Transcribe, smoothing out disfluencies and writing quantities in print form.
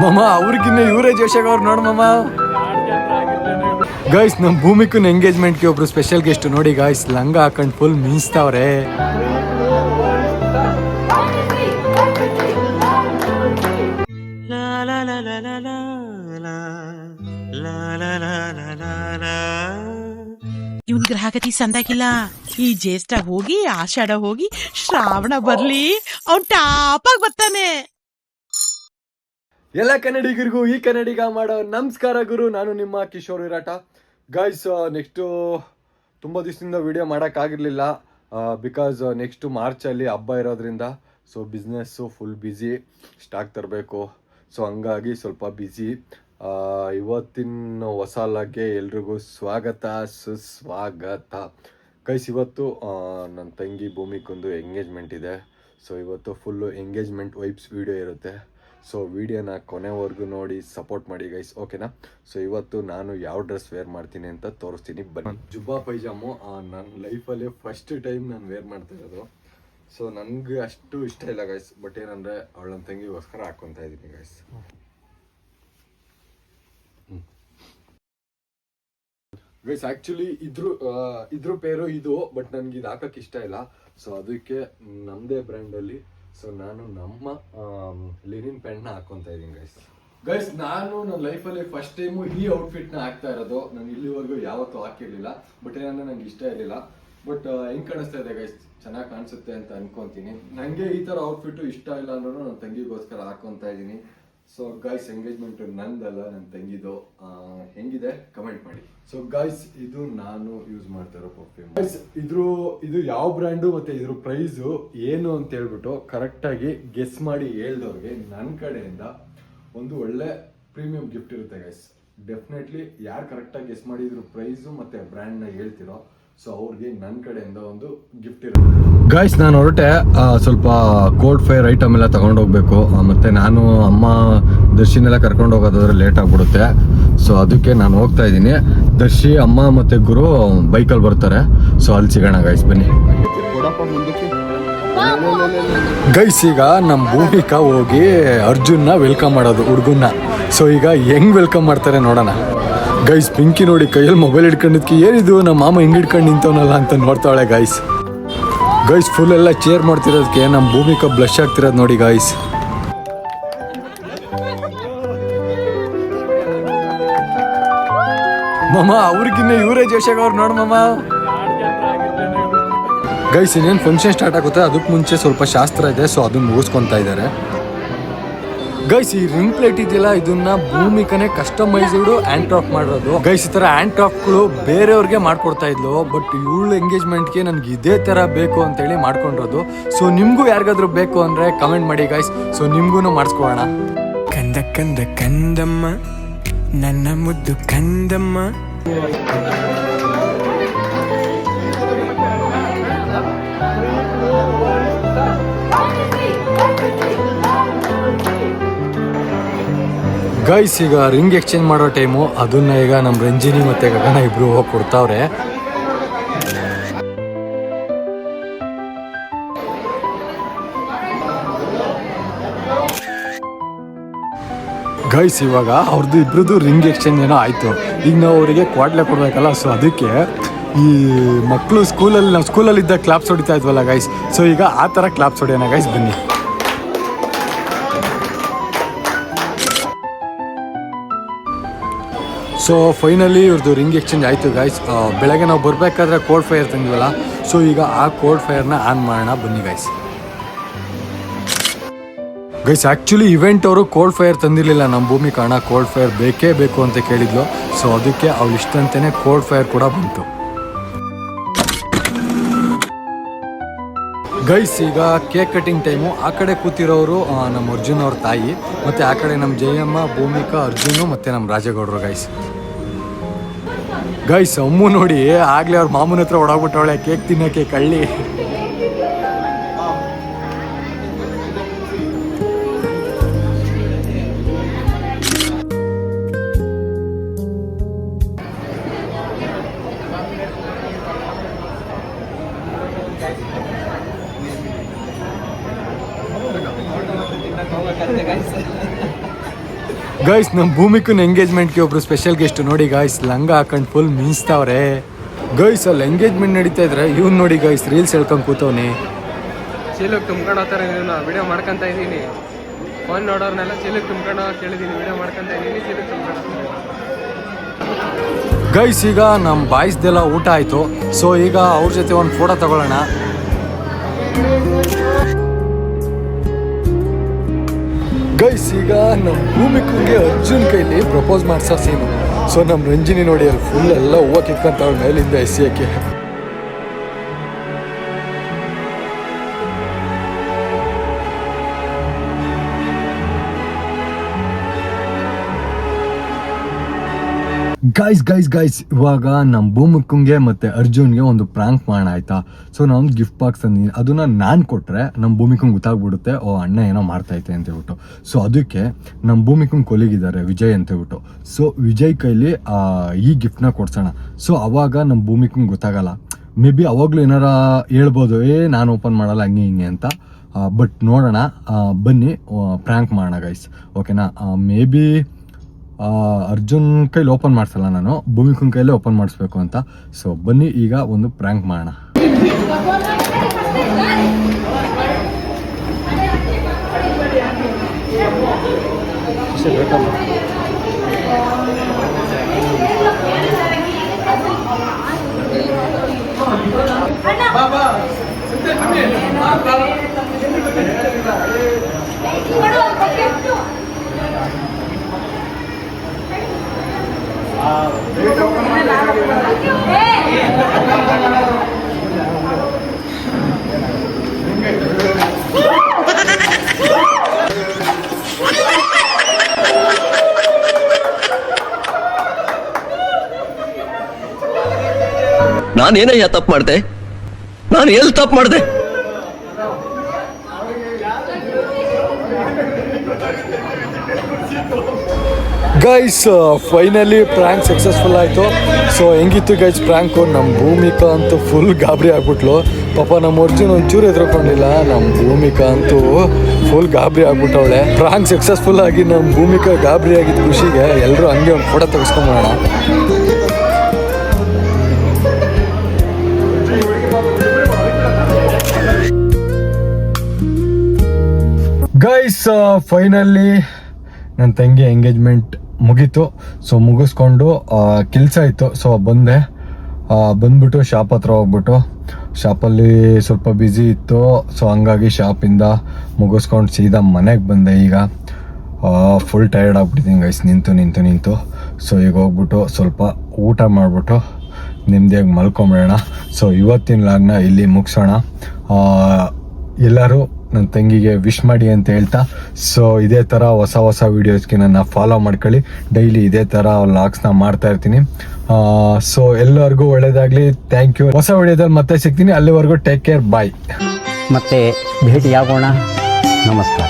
ಮಾಮ ಅವ್ರಿಗಿನ್ನ ಇವರೇ ಜೋಶಾಗ ಅವ್ರು ನೋಡು ಮಾಮ. ಗೈಸ್ ನಮ್ಮ ಭೂಮಿಕನ್ ಎಂಗೇಜ್ಮೆಂಟ್ಗೆ ಒಬ್ರು ಸ್ಪೆಷಲ್ ಗೆಸ್ಟ್ ನೋಡಿ ಗೈಸ್, ಲಂಗ ಹಾಕೊಂಡು ಫುಲ್ ಮಿಂಚ್ತಾವ್ರೆ. ಇವನ್ ಗ್ರಹಗತಿ ಸಂದಾಗಿಲ್ಲ. ಈ ಜ್ಯೇಷ್ಠ ಹೋಗಿ ಆಷಾಢ ಹೋಗಿ ಶ್ರಾವಣ ಬರ್ಲಿ ಅವ್ನ್ ಟಾಪಾಗಿ ಬರ್ತಾನೆ. ಎಲ್ಲ ಕನ್ನಡಿಗರಿಗೂ ಈ ಕನ್ನಡಿಗ ಮಾಡೋ ನಮಸ್ಕಾರ ಗುರು. ನಾನು ನಿಮ್ಮ ಕಿಶೋರ್ ವಿರಾಟ. ಗೈಸ್ ನೆಕ್ಸ್ಟು ತುಂಬ ದಿವಸದಿಂದ ವಿಡಿಯೋ ಮಾಡೋಕ್ಕಾಗಿರಲಿಲ್ಲ, ಬಿಕಾಸ್ ನೆಕ್ಸ್ಟು ಮಾರ್ಚಲ್ಲಿ ಹಬ್ಬ ಇರೋದ್ರಿಂದ. So business full busy, stock ತರಬೇಕು. ಸೊ ಹಂಗಾಗಿ ಸ್ವಲ್ಪ ಬ್ಯುಸಿ. ಇವತ್ತಿನ ಹೊಸ ಲಾಗ್ಗೆ ಎಲ್ರಿಗೂ ಸ್ವಾಗತ ಸುಸ್ವಾಗತ. ಗೈಸ್ ಇವತ್ತು ನನ್ನ ತಂಗಿ ಭೂಮಿಗೊಂದು ಎಂಗೇಜ್ಮೆಂಟ್ ಇದೆ. ಸೊ ಇವತ್ತು ಫುಲ್ಲು ಎಂಗೇಜ್ಮೆಂಟ್ ವೈಬ್ಸ್ ವಿಡಿಯೋ ಇರುತ್ತೆ. ಸೊ ವಿಡಿಯೋನ ಕೊನೆವರೆಗೂ ನೋಡಿ ಸಪೋರ್ಟ್ ಮಾಡಿ ಗೈಸ್, ಓಕೆನಾ? ಸೊ ಇವತ್ತು ನಾನು ಯಾವ ಡ್ರೆಸ್ ವೇರ್ ಮಾಡ್ತೀನಿ ಅಂತ ತೋರಿಸ್ತೀನಿ ಬನ್ನಿ. ಜುಬ್ಬಾ ಪೈಜಾಮು ನನ್ನ ಲೈಫಲ್ಲೇ ಫಸ್ಟ್ ಟೈಮ್ ನಾನು ವೇರ್ ಮಾಡ್ತಾ ಇರೋದು. ಸೊ ನನಗೆ ಅಷ್ಟು ಇಷ್ಟ ಇಲ್ಲ ಗೈಸ್, ಬಟ್ ಏನಂದರೆ ಅವಳ ನನ್ನ ತಂಗಿಗೋಸ್ಕರ ಹಾಕ್ಕೊತಾ ಇದ್ದೀನಿ ಗೈಸ್. ಗೈಸ್ ಆ್ಯಕ್ಚುಲಿ ಇದ್ರ ಪೇರು ಇದು, ಬಟ್ ನನಗೆ ಇದು ಹಾಕೋಕ್ಕೆ ಇಷ್ಟ ಇಲ್ಲ. ಸೊ ಅದಕ್ಕೆ ನಮ್ಮದೇ ಬ್ರ್ಯಾಂಡಲ್ಲಿ ಸೊ ನಾನು ನಮ್ಮ ಲಿನಿನ್ ಪ್ಯಾಂಟ್ನ ಹಾಕ್ಕೊತಾ ಇದ್ದೀನಿ ಗೈಸ್. ನಾನು ನನ್ನ ಲೈಫಲ್ಲಿ ಫಸ್ಟ್ ಟೈಮು ಈ ಔಟ್ಫಿಟ್ನ ಹಾಕ್ತಾ ಇರೋದು. ನಾನು ಇಲ್ಲಿವರೆಗೂ ಯಾವತ್ತೂ ಹಾಕಿರಲಿಲ್ಲ, ಬಟ್ ಏನಂದ್ರೆ ನಂಗೆ ಇಷ್ಟ ಇರಲಿಲ್ಲ. ಬಟ್ ಹೆಂಗೆ ಕಾಣಿಸ್ತಾ ಇದೆ ಗೈಸ್, ಚೆನ್ನಾಗಿ ಕಾಣಿಸುತ್ತೆ ಅಂತ ಅನ್ಕೊತೀನಿ. ನನಗೆ ಈ ಥರ ಔಟ್ಫಿಟ್ಟು ಇಷ್ಟ ಇಲ್ಲ ಅಂದ್ರೂ ನನ್ನ ತಂಗಿಗೋಸ್ಕರ ಹಾಕ್ಕೊತಾ ಇದ್ದೀನಿ. ಸೊ ಗೈಸ್ ಎಂಗೇಜ್ಮೆಂಟ್ ನಂದಲ್ಲ, ನನ್ನ ತಂಗಿದು. ಹೆಂಗಿದೆ ಕಮೆಂಟ್ ಮಾಡಿ. ಸೊ ಗೈಸ್ ಇದು ನಾನು ಯೂಸ್ ಮಾಡ್ತಾ ಇರೋ ಪರ್ಫ್ಯೂಮ್. ಗೈಸ್ ಇದು ಯಾವ ಬ್ರ್ಯಾಂಡು ಮತ್ತೆ ಇದ್ರ ಪ್ರೈಸು ಏನು ಅಂತ ಹೇಳ್ಬಿಟ್ಟು ಕರೆಕ್ಟಾಗಿ ಗೆಸ್ ಮಾಡಿ ಹೇಳ್ದವ್ರಿಗೆ ನನ್ನ ಕಡೆಯಿಂದ ಒಂದು ಒಳ್ಳೆ ಪ್ರೀಮಿಯಂ ಗಿಫ್ಟ್ ಇರುತ್ತೆ ಗೈಸ್. ಡೆಫಿನೆಟ್ಲಿ ಯಾರು ಕರೆಕ್ಟಾಗಿ ಗೆಸ್ ಮಾಡಿ ಇದ್ರ ಪ್ರೈಸು ಮತ್ತೆ ಬ್ರ್ಯಾಂಡ್ನ ಹೇಳ್ತಿರೋ ಸೊ ಅವ್ರಿಗೆ ನನ್ನ ಕಡೆಯಿಂದ ಒಂದು ಗಿಫ್ಟ್ ಇರುತ್ತೆ. ಗೈಸ್ ನಾನು ಹೊರಟೆ, ಸ್ವಲ್ಪ ಕೋಲ್ಡ್ ಫೈರ್ ಐಟಮ್ ಎಲ್ಲ ತಗೊಂಡೋಗ್ಬೇಕು. ಮತ್ತು ನಾನು ಅಮ್ಮ ದರ್ಶಿನೆಲ್ಲ ಕರ್ಕೊಂಡು ಹೋಗೋದಾದ್ರೆ ಲೇಟ್ ಆಗಿಬಿಡುತ್ತೆ. ಸೊ ಅದಕ್ಕೆ ನಾನು ಹೋಗ್ತಾ ಇದ್ದೀನಿ. ದರ್ಶಿ ಅಮ್ಮ ಮತ್ತು ಗುರು ಬೈಕಲ್ಲಿ ಬರ್ತಾರೆ. ಸೊ ಅಲ್ಲಿ ಸಿಗೋಣ ಗೈಸ್, ಬನ್ನಿ ಗೈಸ್. ಈಗ ನಮ್ಮ ಭೂಮಿಕಾ ಹೋಗಿ ಅರ್ಜುನ್ನ ವೆಲ್ಕಮ್ ಮಾಡೋದು ಹುಡುಗನ್ನ. ಸೊ ಈಗ ಹೆಂಗ್ ವೆಲ್ಕಮ್ ಮಾಡ್ತಾರೆ ನೋಡೋಣ ಗೈಸ್. ಪಿಂಕಿ ನೋಡಿ ಕೈಯಲ್ಲಿ ಮೊಬೈಲ್ ಹಿಡ್ಕೊಂಡಿದ್ಕೆ ಏನಿದು ನಮ್ಮ ಮಾಮ ಹಿಂಗೆ ಹಿಡ್ಕೊಂಡು ನಿಂತವನಲ್ಲ ಅಂತ ನೋಡ್ತಾಳೆ ಗೈಸ್. ಗೈಸ್ ಫುಲ್ ಎಲ್ಲ ಚೇರ್ ಮಾಡ್ತಿರೋದಕ್ಕೆ ನಮ್ಮ ಭೂಮಿಕಾ ಬ್ಲಶ್ ಆಗ್ತಿರೋದು ನೋಡಿ ಗೈಸ್. ಮಾಮ ಅವ್ರಿಗಿನ್ನ ಇವರೇ ಜೋಶಾಗ ಅವ್ರು ನೋಡು ಮಾಮ. ಗೈಸ್ ಇನ್ನೇನು ಫಂಕ್ಷನ್ ಸ್ಟಾರ್ಟ್ ಆಗುತ್ತೆ, ಅದಕ್ಕೆ ಮುಂಚೆ ಸ್ವಲ್ಪ ಶಾಸ್ತ್ರ ಇದೆ. ಸೊ ಅದನ್ನ ಮುಗಿಸ್ಕೊತಾ ಇದ್ದಾರೆ ಗೈಸ್. ಈ ರಿಂಗ್ ಪ್ಲೇಟ್ ಇದೆಯಲ್ಲ, ಇದನ್ನ ಭೂಮಿಕನೇ ಕಸ್ಟಮೈಸ್ಡ್ ಹ್ಯಾಂಡ್ ಕ್ರಾಫ್ಟ್ ಮಾಡಿರೋದು ಗೈಸ್. ಈ ತರ ಹ್ಯಾಂಡ್ ಕ್ರಾಫ್ಟ್ಗಳು ಬೇರೆಯವ್ರಿಗೆ ಮಾಡ್ಕೊಡ್ತಾ ಇದ್ಲು, ಬಟ್ ಇವಳು ಎಂಗೇಜ್ಮೆಂಟ್ಗೆ ನನಗೆ ಇದೇ ತರ ಬೇಕು ಅಂತೇಳಿ ಮಾಡ್ಕೊಂಡಿರೋದು. ಸೊ ನಿಮ್ಗೂ ಯಾರಿಗಾದ್ರೂ ಬೇಕು ಅಂದ್ರೆ ಕಮೆಂಟ್ ಮಾಡಿ ಗೈಸ್. ಸೊ ನಿಮ್ಗೂ ಮಾಡಿಸ್ಕೊಳ್ಳೋಣ. ಕಂದ ಕಂದ ಕಂದಮ್ಮ ನನ್ನ ಮುದ್ದು ಕಂದಮ್ಮ. ಗೈಸ್ ಈಗ ರಿಂಗ್ ಎಕ್ಸ್ಚೇಂಜ್ ಮಾಡೋ ಟೈಮು, ಅದನ್ನ ಈಗ ನಮ್ಮ ರಂಜಿನಿ ಮತ್ತೆ ಗಗನ ಇಬ್ರು ಹೋಗಿ ಕೊಡ್ತಾವ್ರೆ. ಗೈಸ್ ಇವಾಗ ಅವ್ರದ್ದು ಇಬ್ರದ್ದು ರಿಂಗ್ ಎಕ್ಸ್ಚೇಂಜ್ ಏನೋ ಆಯಿತು. ಈಗ ನಾವು ಅವರಿಗೆ ಕ್ವಾಟ್ಲೆ ಕೊಡಬೇಕಲ್ಲ. ಸೊ ಅದಕ್ಕೆ ಈ ಮಕ್ಕಳು ನಾವು ಸ್ಕೂಲಲ್ಲಿದ್ದ ಕ್ಲಾಪ್ಸ್ ಹೊಡಿತಾ ಇದ್ವಲ್ಲ ಗೈಸ್. ಸೊ ಈಗ ಆ ಥರ ಕ್ಲಾಪ್ಸ್ ಹೊಡಿಯೋಣ ಗೈಸ್, ಬನ್ನಿ. ಸೊ ಫೈನಲಿ ಇವ್ರದ್ದು ರಿಂಗ್ ಎಕ್ಸ್ಚೇಂಜ್ ಆಯಿತು ಗೈಸ್. ಬೆಳಗ್ಗೆ ನಾವು ಬರಬೇಕಾದ್ರೆ ಕೋಲ್ಡ್ ಫೈರ್ ತಂದಿವಲ್ಲ, ಸೊ ಈಗ ಆ ಕೋಲ್ಡ್ ಫೈರ್ನ ಆನ್ ಮಾಡೋಣ ಬನ್ನಿ ಗೈಸ್. ಗೈಸ್ ಆ್ಯಕ್ಚುಲಿ ಇವೆಂಟ್ ಅವರು ಕೋಲ್ಡ್ ಫೈರ್ ತಂದಿರಲಿಲ್ಲ. ನಮ್ಮ ಭೂಮಿಕಾ ಅಣ್ಣ ಕೋಲ್ಡ್ ಫೈರ್ ಬೇಕೇ ಬೇಕು ಅಂತ ಕೇಳಿದ್ಲು. ಸೊ ಅದಕ್ಕೆ ಅವ್ಳು ಇಷ್ಟಂತೆಯೇ ಕೋಲ್ಡ್ ಫೈರ್ ಕೂಡ ಬಂತು ಗೈಸ್. ಈಗ ಕೇಕ್ ಕಟಿಂಗ್ ಟೈಮು. ಆ ಕಡೆ ಕೂತಿರೋರು ನಮ್ಮ ಅರ್ಜುನ್ ಅವ್ರ ತಾಯಿ, ಮತ್ತು ಆ ಕಡೆ ನಮ್ಮ ಜಯಮ್ಮ, ಭೂಮಿಕಾ, ಅರ್ಜುನು ಮತ್ತು ನಮ್ಮ ರಾಜೇಗೌಡರು ಗೈಸ್. ಅಮ್ಮು ನೋಡಿ ಆಗಲೇ ಅವ್ರ ಮಾಮೂನ ಹತ್ರ ಓಡಾಗ್ಬಿಟ್ಟವಳೆ ಕೇಕ್ ತಿನ್ನೋಕ್ಕೆ ಕಳ್ಳಿ. ಗೈಸ್ ನಮ್ಮ ಭೂಮಿಕನ್ ಎಂಗೇಜ್ಮೆಂಟ್ಗೆ ಒಬ್ರು ಸ್ಪೆಷಲ್ ಗೆಸ್ಟ್ ನೋಡಿ ಗೈಸ್, ಲಂಗ ಹಾಕೊಂಡು ಫುಲ್ ಮಿಂಚ್ತಾವ್ರೆ ಗೈಸ್. ಅಲ್ಲಿ ಎಂಗೇಜ್ಮೆಂಟ್ ನಡೀತಾ ಇದ್ರೆ ಇವ್ನು ನೋಡಿ ಗೈಸ್ ರೀಲ್ಸ್ ಹೇಳ್ಕೊಂಡು ಕೂತವ್ನೆ. ಚೀಲಕ್ಕೆ ತುಂಬ್ಕೊಂಡು ಹೋಗ್ತಾರೆ, ವಿಡಿಯೋ ಮಾಡ್ಕೊಂತ ಇದ್ದೀನಿ. ಫೋನ್ ನೋಡೋರ್ನೆಲ್ಲ ಚೀಲಕ್ಕೆ ತುಂಬ್ಕೊಂಡು ಕೇಳಿದ್ದೀನಿ, ವಿಡಿಯೋ ಮಾಡ್ಕೊಂತ ಇದ್ದೀನಿ, ಚೀಲಕ್ಕೆ ತುಂಬ್ಕೊಂಡು. ಗೈಸ್ ಈಗ ನಮ್ಮ ಬಾಯ್ಸ್ದೆಲ್ಲ ಊಟ ಆಯಿತು. ಸೊ ಈಗ ಅವ್ರ ಜೊತೆ ಒಂದು ಫೋಟೋ ತಗೊಳ್ಳೋಣ. ಗೈಸ್ ಈಗ ನಮ್ಮ ಭೂಮಿಕಂಗೆ ಅರ್ಜುನ್ ಕೈಲಿ ಪ್ರಪೋಸ್ ಮಾಡ್ಸೋ ಸೀನು. ಸೊ ನಮ್ಮ ರಂಜಿನಿ ನೋಡಿ ಅಲ್ಲಿ ಫುಲ್ ಎಲ್ಲ ಹೂವು ಕಿತ್ಕೊಂತವ್ರ ಮೇಲಿಂದ ಎಸಿಯಕ್ಕೆ. ಗೈಸ್ ಇವಾಗ ನಮ್ಮ ಭೂಮಿಕಂಗೆ ಮತ್ತು ಅರ್ಜುನ್ಗೆ ಒಂದು ಪ್ರಾಂಕ್ ಮಾಡೋಣ ಆಯ್ತಾ. ಸೊ ನಾನು ಗಿಫ್ಟ್ ಬಾಕ್ಸ್ ತಂದಿದ್ದೀನಿ, ಅದನ್ನ ನಾನು ಕೊಟ್ಟರೆ ನಮ್ಮ ಭೂಮಿಕಂಗೆ ಗೊತ್ತಾಗ್ಬಿಡುತ್ತೆ, ಓ ಅಣ್ಣ ಏನೋ ಮಾಡ್ತೈತೆ ಅಂತ ಹೇಳ್ಬಿಟ್ಟು. ಸೊ ಅದಕ್ಕೆ ನಮ್ಮ ಭೂಮಿಕಂಗೆ ಕೊಲಿಗಿದ್ದಾರೆ ವಿಜಯ್ ಅಂತ ಹೇಳ್ಬಿಟ್ಟು. ಸೊ ವಿಜಯ್ ಕೈಲಿ ಈ ಗಿಫ್ಟ್ನ ಕೊಡ್ಸೋಣ. ಸೊ ಅವಾಗ ನಮ್ಮ ಭೂಮಿಕಂಗೆ ಗೊತ್ತಾಗಲ್ಲ, ಮೇ ಬಿ ಅವಾಗಲೂ ಏನಾರ ಹೇಳ್ಬೋದು, ನಾನು ಓಪನ್ ಮಾಡಲ್ಲ ಹಂಗೆ ಹಿಂಗೆ ಅಂತ. ಬಟ್ ನೋಡೋಣ, ಬನ್ನಿ ಪ್ರ್ಯಾಂಕ್ ಮಾಡೋಣ ಗೈಸ್, ಓಕೆನಾ. ಮೇ ಬಿ ಅರ್ಜುನ್ ಕೈಲಿ ಓಪನ್ ಮಾಡಿಸಲ್ಲ, ನಾನು ಭೂಮಿಕನ್ ಕೈಲಿ ಓಪನ್ ಮಾಡಿಸ್ಬೇಕು ಅಂತ. ಸೊ ಬನ್ನಿ ಈಗ ಒಂದು ಪ್ರ್ಯಾಂಕ್ ಮಾಡೋಣ. ನಾನೇನಯ್ಯ ತಪ್ಪು ಮಾಡ್ದೆ? ನಾನು ಎಲ್ಲಿ ತಪ್ಪು ಮಾಡ್ದೆ? ಗೈಸ್ ಫೈನಲಿ ಪ್ರ್ಯಾಂಕ್ ಸಕ್ಸಸ್ಫುಲ್ ಆಯಿತು. ಸೊ ಹೆಂಗಿತ್ತು ಗೈಸ್ ಪ್ರ್ಯಾಂಕು? ನಮ್ಮ ಭೂಮಿಕಾ ಅಂತೂ ಫುಲ್ ಗಾಬರಿ ಆಗ್ಬಿಟ್ಲು. ಪಾಪ ನಮ್ಮ ಅರ್ಜುನ್ ಒಂಚೂರು ಎದ್ರಕೊಂಡಿಲ್ಲ, ನಮ್ಮ ಭೂಮಿಕಾ ಅಂತೂ ಫುಲ್ ಗಾಬರಿ ಆಗ್ಬಿಟ್ಟವಳೆ. ಪ್ರ್ಯಾಂಕ್ ಸಕ್ಸಸ್ಫುಲ್ ಆಗಿ ನಮ್ಮ ಭೂಮಿಕಾ ಗಾಬರಿ ಆಗಿದ್ದ ಖುಷಿಗೆ ಎಲ್ಲರೂ ಹಂಗೆ ಒಂದು ಫೋಟೋ ತೆಗೆಸ್ಕೊಂಬೋಣ. ಗೈಸ್ ಫೈನಲಿ ನನ್ನ ತಂಗಿ ಎಂಗೇಜ್ಮೆಂಟ್ ಮುಗೀತು. ಸೊ ಮುಗಿಸ್ಕೊಂಡು ಕೆಲಸ ಇತ್ತು, ಸೊ ಬಂದ್ಬಿಟ್ಟು ಶಾಪ್ ಹತ್ರ ಹೋಗ್ಬಿಟ್ಟು, ಶಾಪಲ್ಲಿ ಸ್ವಲ್ಪ ಬ್ಯುಸಿ ಇತ್ತು. ಸೊ ಹಂಗಾಗಿ ಶಾಪಿಂದ ಮುಗಿಸ್ಕೊಂಡು ಸೀದಾ ಮನೆಗೆ ಬಂದೆ. ಈಗ ಫುಲ್ ಟಯರ್ಡ್ ಆಗ್ಬಿಟ್ಟಿದ್ದೀನಿ ಗೈಸ್, ನಿಂತು. ಸೊ ಈಗ ಹೋಗ್ಬಿಟ್ಟು ಸ್ವಲ್ಪ ಊಟ ಮಾಡಿಬಿಟ್ಟು ನೆಮ್ಮದಿಯಾಗಿ ಮಲ್ಕೊಂಬಿಡೋಣ. ಸೊ ಇವತ್ತಿನ ಲಾಗ್ನ ಇಲ್ಲಿ ಮುಗಿಸೋಣ. ಎಲ್ಲರೂ ನನ್ನ ತಂಗಿಗೆ ವಿಶ್ ಮಾಡಿ ಅಂತ ಹೇಳ್ತಾ, ಸೊ ಇದೇ ಥರ ಹೊಸ ವೀಡಿಯೋಸ್ಗೆ ನನ್ನ ಫಾಲೋ ಮಾಡ್ಕೊಳ್ಳಿ. ಡೈಲಿ ಇದೇ ಥರ ವ್ಲಾಗ್ಸ್ನ ಮಾಡ್ತಾ ಇರ್ತೀನಿ. ಸೊ ಎಲ್ಲರಿಗೂ ಒಳ್ಳೇದಾಗಲಿ, ಥ್ಯಾಂಕ್ ಯು. ಹೊಸ ವಿಡಿಯೋದಲ್ಲಿ ಮತ್ತೆ ಸಿಗ್ತೀನಿ, ಅಲ್ಲಿವರೆಗೂ ಟೇಕ್ ಕೇರ್, ಬಾಯ್. ಮತ್ತೆ ಭೇಟಿಯಾಗೋಣ, ನಮಸ್ಕಾರ.